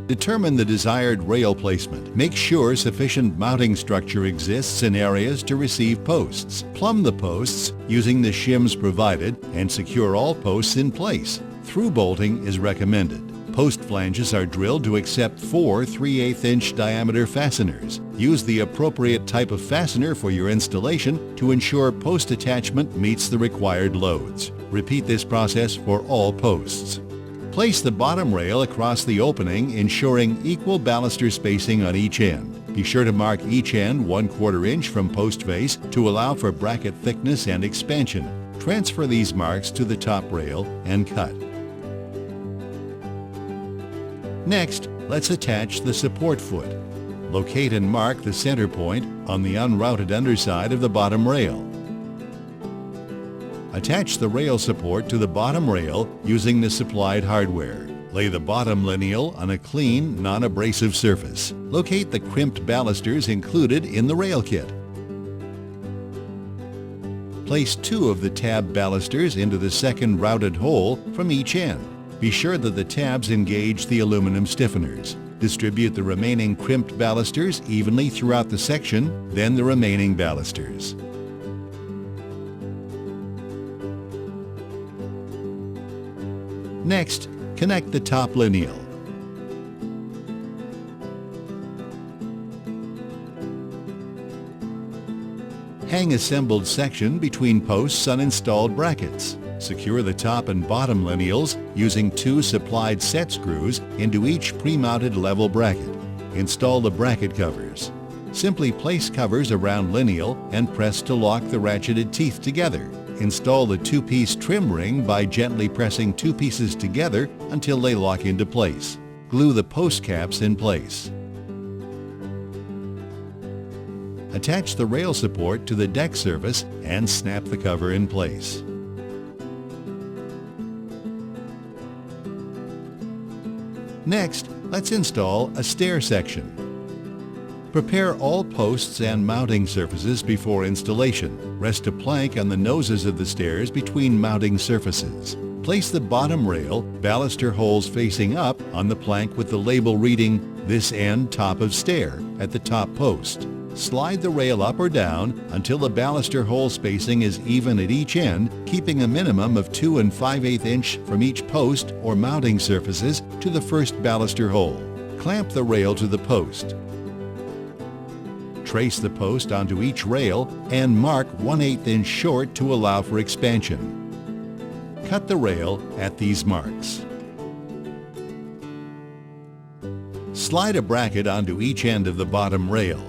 Determine the desired rail placement. Make sure sufficient mounting structure exists in areas to receive posts. Plumb the posts using the shims provided and secure all posts in place. Through bolting is recommended. Post flanges are drilled to accept 4 3/8-inch diameter fasteners. Use the appropriate type of fastener for your installation to ensure post attachment meets the required loads. Repeat this process for all posts. Place the bottom rail across the opening, ensuring equal baluster spacing on each end. Be sure to mark each end 1/4 inch from post face to allow for bracket thickness and expansion. Transfer these marks to the top rail and cut. Next, let's attach the support foot. Locate and mark the center point on the unrouted underside of the bottom rail. Attach the rail support to the bottom rail using the supplied hardware. Lay the bottom lineal on a clean, non-abrasive surface. Locate the crimped balusters included in the rail kit. Place 2 of the tab balusters into the second routed hole from each end. Be sure that the tabs engage the aluminum stiffeners. Distribute the remaining crimped balusters evenly throughout the section, then the remaining balusters. Next, connect the top lineal. Hang assembled section between posts on installed brackets. Secure the top and bottom lineals using 2 supplied set screws into each pre-mounted level bracket. Install the bracket covers. Simply place covers around lineal and press to lock the ratcheted teeth together. Install the 2-piece trim ring by gently pressing 2 pieces together until they lock into place. Glue the post caps in place. Attach the rail support to the deck surface and snap the cover in place. Next, let's install a stair section. Prepare all posts and mounting surfaces before installation. Rest a plank on the noses of the stairs between mounting surfaces. Place the bottom rail, baluster holes facing up, on the plank with the label reading "This end top of stair" at the top post. Slide the rail up or down until the baluster hole spacing is even at each end, keeping a minimum of 2 5/8 inch from each post or mounting surfaces to the first baluster hole. Clamp the rail to the post. Trace the post onto each rail and mark 1/8 inch short to allow for expansion. Cut the rail at these marks. Slide a bracket onto each end of the bottom rail.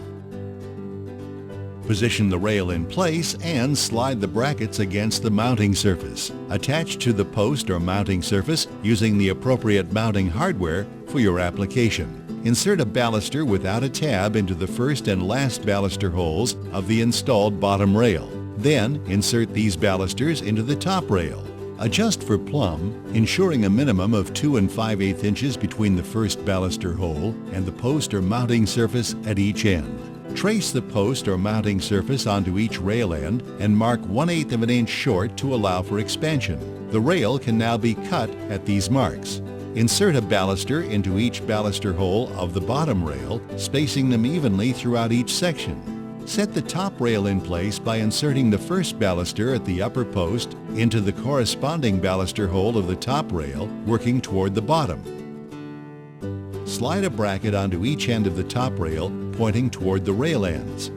Position the rail in place and slide the brackets against the mounting surface. Attach to the post or mounting surface using the appropriate mounting hardware for your application. Insert a baluster without a tab into the first and last baluster holes of the installed bottom rail. Then insert these balusters into the top rail. Adjust for plumb, ensuring a minimum of 2 5/8 inches between the first baluster hole and the post or mounting surface at each end. Trace the post or mounting surface onto each rail end and mark 1/8 of an inch short to allow for expansion. The rail can now be cut at these marks. Insert a baluster into each baluster hole of the bottom rail, spacing them evenly throughout each section. Set the top rail in place by inserting the first baluster at the upper post into the corresponding baluster hole of the top rail, working toward the bottom. Slide a bracket onto each end of the top rail, pointing toward the rail ends.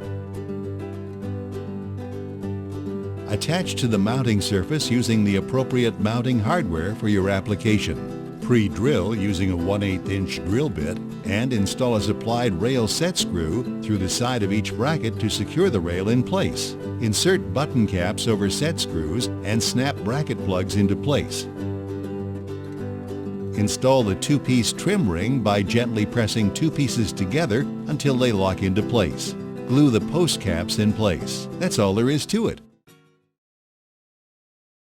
Attach to the mounting surface using the appropriate mounting hardware for your application. Pre-drill using a 1/8 inch drill bit and install a supplied rail set screw through the side of each bracket to secure the rail in place. Insert button caps over set screws and snap bracket plugs into place. Install the 2-piece trim ring by gently pressing 2 pieces together until they lock into place. Glue the post caps in place. That's all there is to it.